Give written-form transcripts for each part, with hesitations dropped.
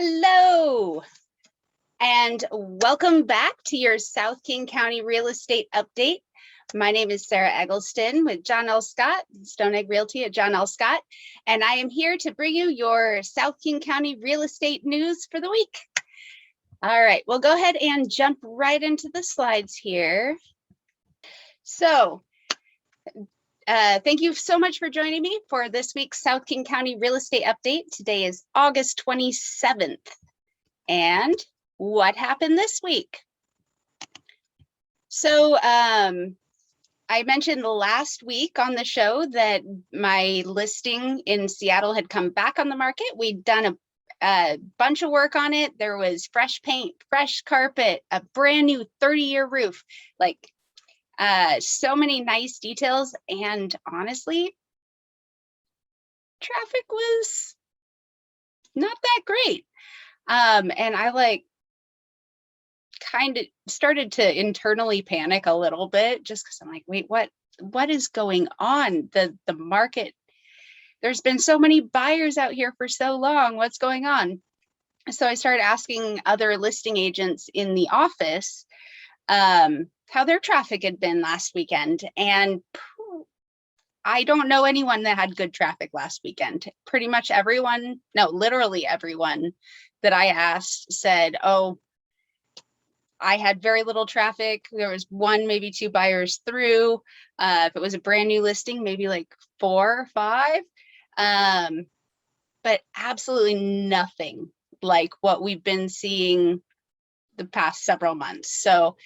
Hello, and welcome back to your South King County Real Estate Update. My name is Sarah Eggleston with John L. Scott, Stone Egg Realty at John L. Scott, and I am here to bring you your South King County real estate news for the week. All right, we'll go ahead and jump right into the slides here. So, thank you so much for joining me for this week's South King County Real Estate Update. Today is August 27th. And what happened this week? So I mentioned last week on the show that my listing in Seattle had come back on the market. We'd done a bunch of work on it. There was fresh paint, fresh carpet, a brand new 30-year roof, like so many nice details. And honestly, traffic was not that great. And I kind of started to internally panic a little bit just because I'm like, wait, what is going on? The market, there's been so many buyers out here for so long. What's going on? So I started asking other listing agents in the office how their traffic had been last weekend. And I don't know anyone that had good traffic last weekend. Pretty much everyone, no, literally everyone that I asked said, oh, I had very little traffic. There was one, maybe two buyers through. If it was a brand new listing, maybe like 4 or 5. But absolutely nothing like what we've been seeing the past several months. So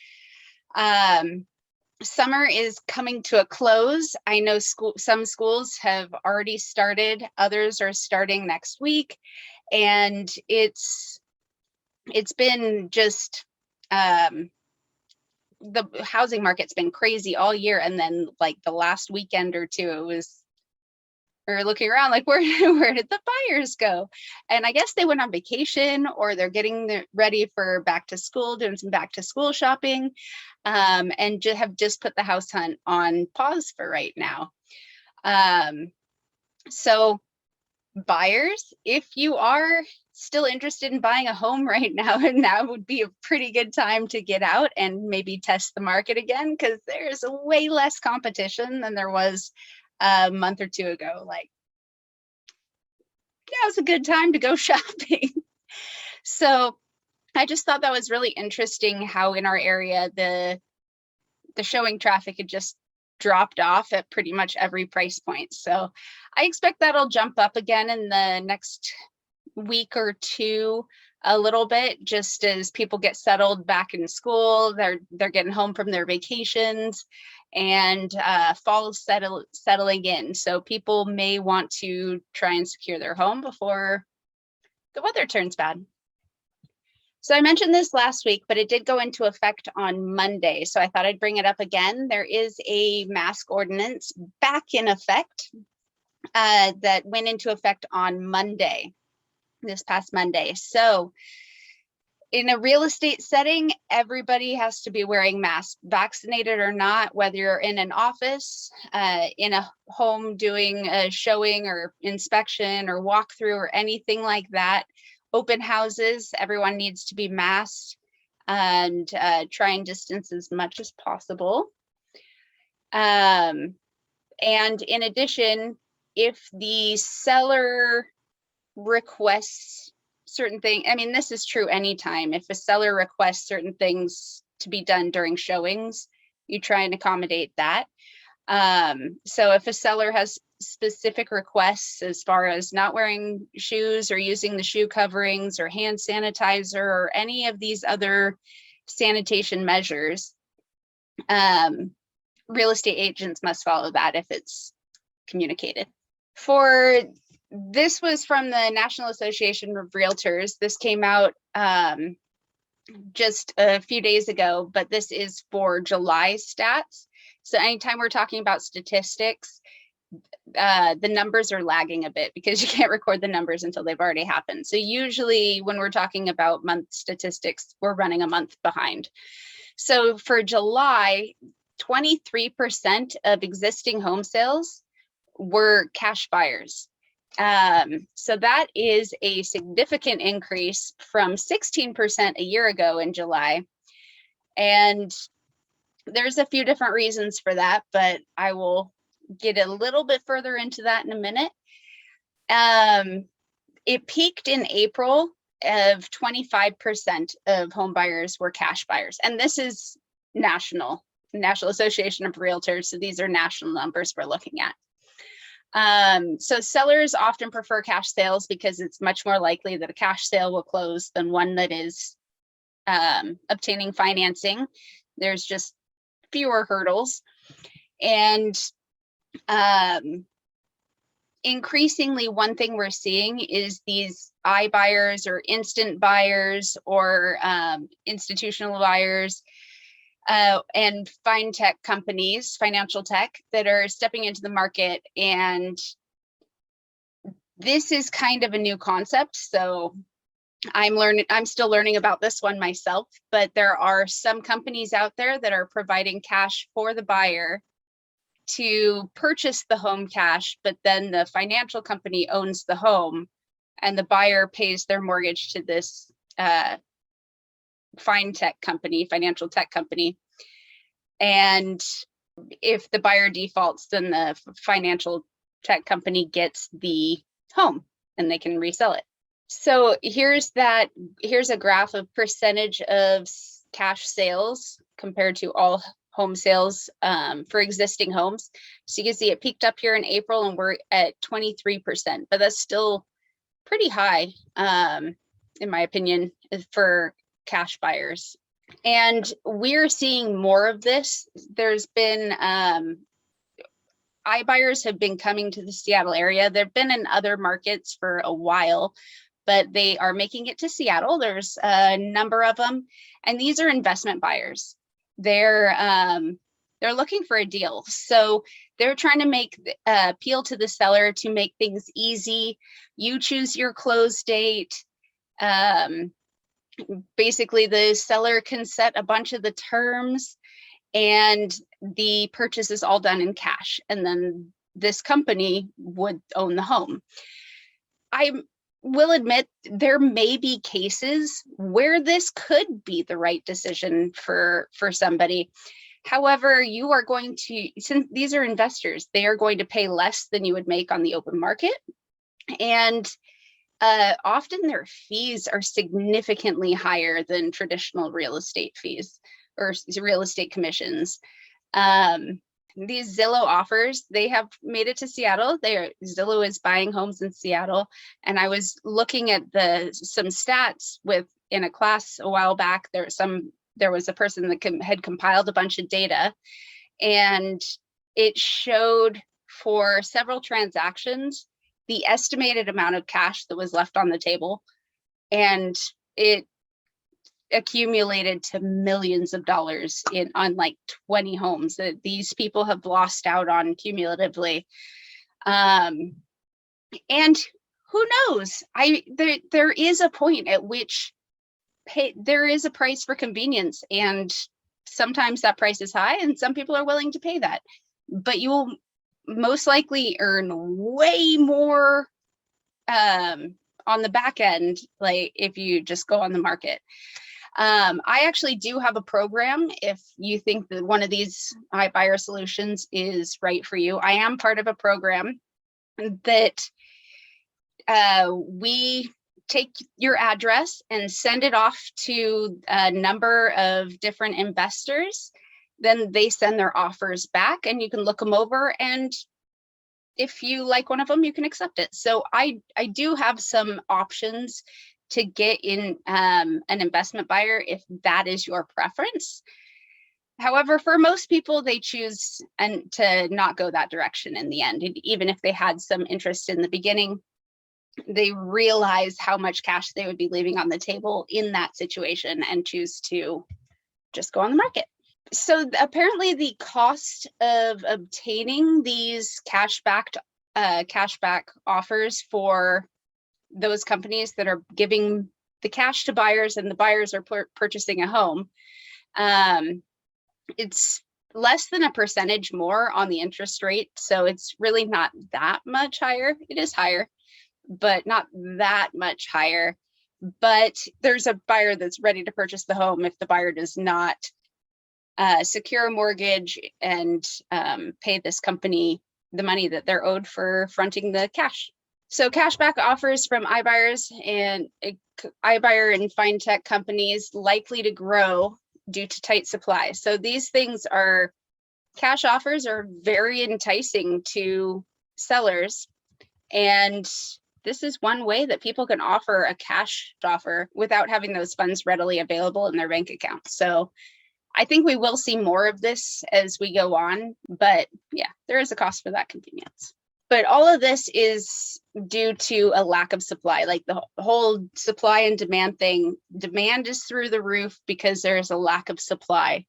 summer is coming to a close. I know some schools have already started, others are starting next week. And it's been just the housing market's been crazy all year, and then like the last weekend or two, we were looking around like where did the buyers go? And I guess they went on vacation, or they're getting ready for back to school, doing some back to school shopping, and have just put the house hunt on pause for right now. So buyers, if you are still interested in buying a home right now, and now would be a pretty good time to get out and maybe test the market again, because there's way less competition than there was a month or two ago. Like, now's a good time to go shopping. So I just thought that was really interesting how in our area the showing traffic had just dropped off at pretty much every price point. So I expect that'll jump up again in the next week or two a little bit, just as people get settled back in school. They're getting home from their vacations, and fall is settling in. So people may want to try and secure their home before the weather turns bad. So I mentioned this last week, but it did go into effect on Monday. So I thought I'd bring it up again. There is a mask ordinance back in effect that went into effect on Monday, this past Monday. So in a real estate setting, everybody has to be wearing masks, vaccinated or not, whether you're in an office, in a home doing a showing or inspection or walkthrough or anything like that. Open houses, everyone needs to be masked and try and distance as much as possible. And in addition, if the seller requests certain things, I mean, this is true anytime. If a seller requests certain things to be done during showings, you try and accommodate that. So if a seller has specific requests as far as not wearing shoes or using the shoe coverings or hand sanitizer or any of these other sanitation measures, real estate agents must follow that if it's communicated. This was from the National Association of Realtors. This came out just a few days ago, but this is for July stats. So anytime we're talking about statistics, the numbers are lagging a bit because you can't record the numbers until they've already happened. So usually when we're talking about month statistics, we're running a month behind. So for July, 23% of existing home sales were cash buyers. So that is a significant increase from 16% a year ago in July. And there's a few different reasons for that, but I will get a little bit further into that in a minute. It peaked in April of 25% of home buyers were cash buyers. And this is National Association of Realtors. So these are national numbers we're looking at. So sellers often prefer cash sales because it's much more likely that a cash sale will close than one that is obtaining financing. There's just fewer hurdles. And increasingly, one thing we're seeing is these iBuyers or instant buyers or institutional buyers and fintech companies, financial tech, that are stepping into the market. And this is kind of a new concept. So I'm still learning about this one myself, but there are some companies out there that are providing cash for the buyer to purchase the home cash, but then the financial company owns the home and the buyer pays their mortgage to this financial tech company. And if the buyer defaults, then the financial tech company gets the home and they can resell it. So here's a graph of percentage of cash sales compared to all home sales for existing homes. So you can see it peaked up here in April and we're at 23%, but that's still pretty high, in my opinion, for cash buyers. And we're seeing more of this. There's been iBuyers have been coming to the Seattle area. They've been in other markets for a while, but they are making it to Seattle. There's a number of them, and these are investment buyers. They're looking for a deal, so they're trying to appeal to the seller to make things easy. You choose your close date. Basically, the seller can set a bunch of the terms, and the purchase is all done in cash, and then this company would own the home. I will admit there may be cases where this could be the right decision for somebody. However, you are going to, since these are investors, they are going to pay less than you would make on the open market. And often their fees are significantly higher than traditional real estate fees or real estate commissions. These Zillow offers, they have made it to Seattle. Zillow is buying homes in Seattle. And I was looking at some stats in a class a while back. There was a person that had compiled a bunch of data, and it showed for several transactions the estimated amount of cash that was left on the table, and it accumulated to millions of dollars on like 20 homes that these people have lost out on cumulatively. And who knows? There is a point at which there is a price for convenience, and sometimes that price is high and some people are willing to pay that, but you will most likely earn way more on the back end, like if you just go on the market. I actually do have a program if you think that one of these iBuyer solutions is right for you. I am part of a program that we take your address and send it off to a number of different investors. Then they send their offers back and you can look them over, and if you like one of them, you can accept it. So I do have some options to get in an investment buyer if that is your preference. However, for most people, they choose to not go that direction in the end. And even if they had some interest in the beginning, they realize how much cash they would be leaving on the table in that situation and choose to just go on the market. So apparently the cost of obtaining these cashback offers for those companies that are giving the cash to buyers and the buyers are purchasing a home, it's less than a percentage more on the interest rate. So it's really not that much higher. It is higher, but not that much higher. But there's a buyer that's ready to purchase the home if the buyer does not secure a mortgage and pay this company the money that they're owed for fronting the cash. So cashback offers from iBuyers and iBuyer and fintech companies likely to grow due to tight supply. So these things are, cash offers are very enticing to sellers. And this is one way that people can offer a cash offer without having those funds readily available in their bank account. So I think we will see more of this as we go on, but yeah, there is a cost for that convenience. But all of this is due to a lack of supply, like the whole supply and demand thing. Demand is through the roof because there's a lack of supply.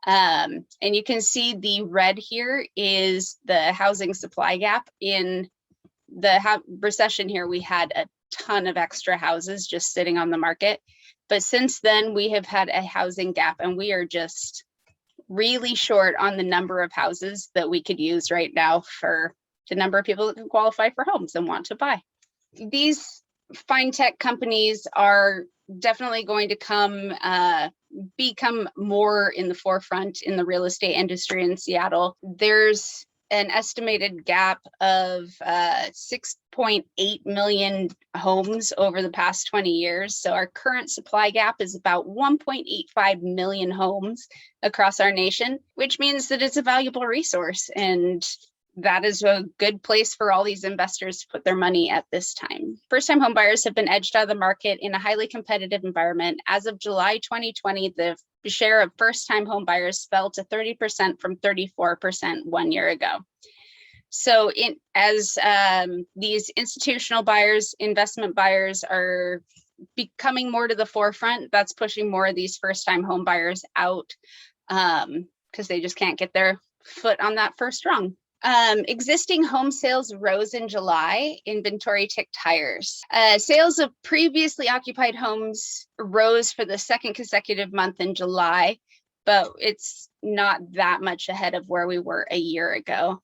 And you can see the red here is the housing supply gap. In the recession here, we had a ton of extra houses just sitting on the market. But since then, we have had a housing gap, and we are just really short on the number of houses that we could use right now for the number of people that can qualify for homes and want to buy. These fintech companies are definitely going to become more in the forefront in the real estate industry in Seattle. There's an estimated gap of 6.8 million homes over the past 20 years. So our current supply gap is about 1.85 million homes across our nation, which means that it's a valuable resource. And that is a good place for all these investors to put their money at this time. First-time home buyers have been edged out of the market in a highly competitive environment. As of July 2020, the share of first-time home buyers fell to 30% from 34% 1 year ago. So as these institutional buyers, investment buyers are becoming more to the forefront, that's pushing more of these first-time home buyers out because they just can't get their foot on that first rung. Existing home sales rose in July. Inventory ticked higher. Sales of previously occupied homes rose for the second consecutive month in July, but it's not that much ahead of where we were a year ago.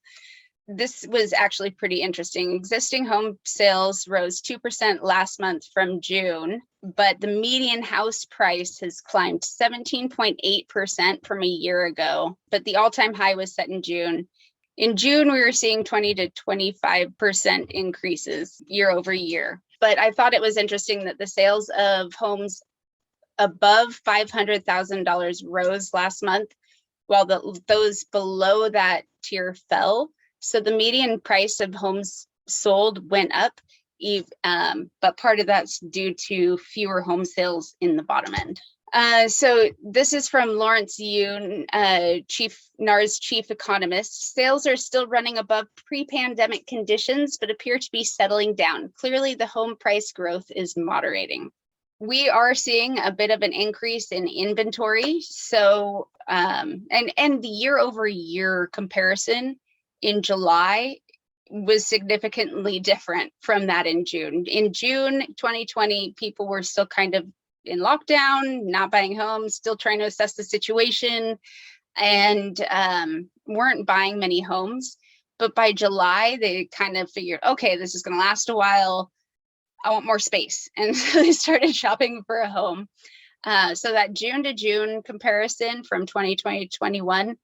This was actually pretty interesting. Existing home sales rose 2% last month from June, but the median house price has climbed 17.8% from a year ago, but the all-time high was set in June. In June, we were seeing 20 to 25% increases year over year. But I thought it was interesting that the sales of homes above $500,000 rose last month, while those below that tier fell. So the median price of homes sold went up, but part of that's due to fewer home sales in the bottom end. So this is from Lawrence Yoon, NAR's chief economist. Sales are still running above pre-pandemic conditions, but appear to be settling down. Clearly, the home price growth is moderating. We are seeing a bit of an increase in inventory. So, and the year over year comparison in July was significantly different from that in June. In June 2020, people were still kind of in lockdown, not buying homes, still trying to assess the situation, and weren't buying many homes. But by July, they kind of figured, okay, this is going to last a while. I want more space. And so they started shopping for a home. So that June to June comparison from 2020 to 21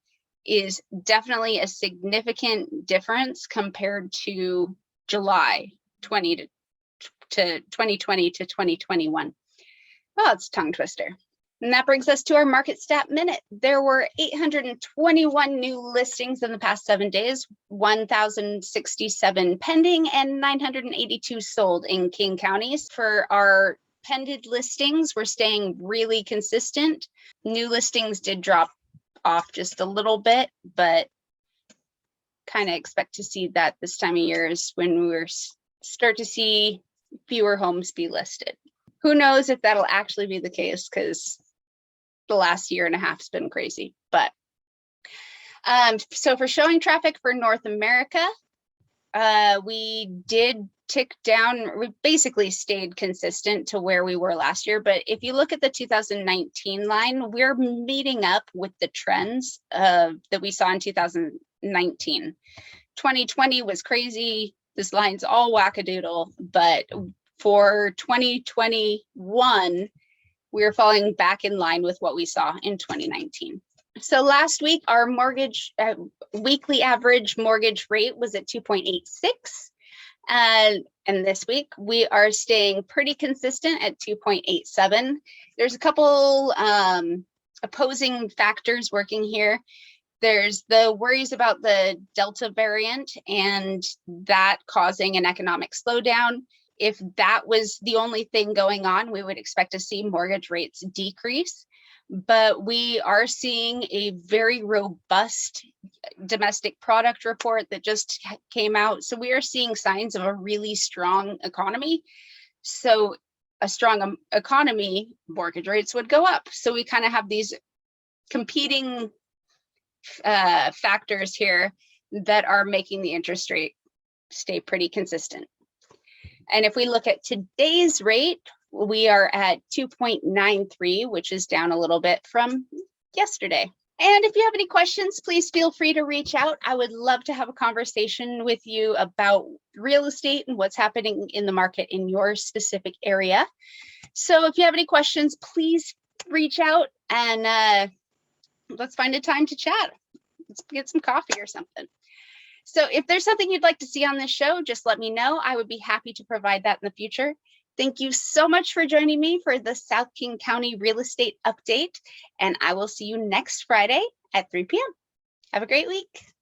is definitely a significant difference compared to July 2020 to 2021. Oh, it's a tongue twister. And that brings us to our market stat minute. There were 821 new listings in the past 7 days, 1,067 pending, and 982 sold in King counties. For our pending listings, we're staying really consistent. New listings did drop off just a little bit, but kind of expect to see that this time of year is when we start to see fewer homes be listed. Who knows if that'll actually be the case, because the last year and a half has been crazy. But so for showing traffic for North America, we did tick down. We basically stayed consistent to where we were last year. But if you look at the 2019 line, we're meeting up with the trends that we saw in 2019. 2020 was crazy. This line's all wackadoodle. But for 2021, we're falling back in line with what we saw in 2019. So last week, our mortgage weekly average mortgage rate was at 2.86. And this week we are staying pretty consistent at 2.87. There's a couple opposing factors working here. There's the worries about the Delta variant and that causing an economic slowdown. If that was the only thing going on, we would expect to see mortgage rates decrease. But we are seeing a very robust domestic product report that just came out. So we are seeing signs of a really strong economy. So a strong economy, mortgage rates would go up. So we kind of have these competing factors here that are making the interest rate stay pretty consistent. And if we look at today's rate, we are at 2.93, which is down a little bit from yesterday. And if you have any questions, please feel free to reach out. I would love to have a conversation with you about real estate and what's happening in the market in your specific area. So if you have any questions, please reach out and let's find a time to chat. Let's get some coffee or something. So if there's something you'd like to see on this show, just let me know. I would be happy to provide that in the future. Thank you so much for joining me for the South King County Real Estate Update, and I will see you next Friday at 3 p.m. Have a great week.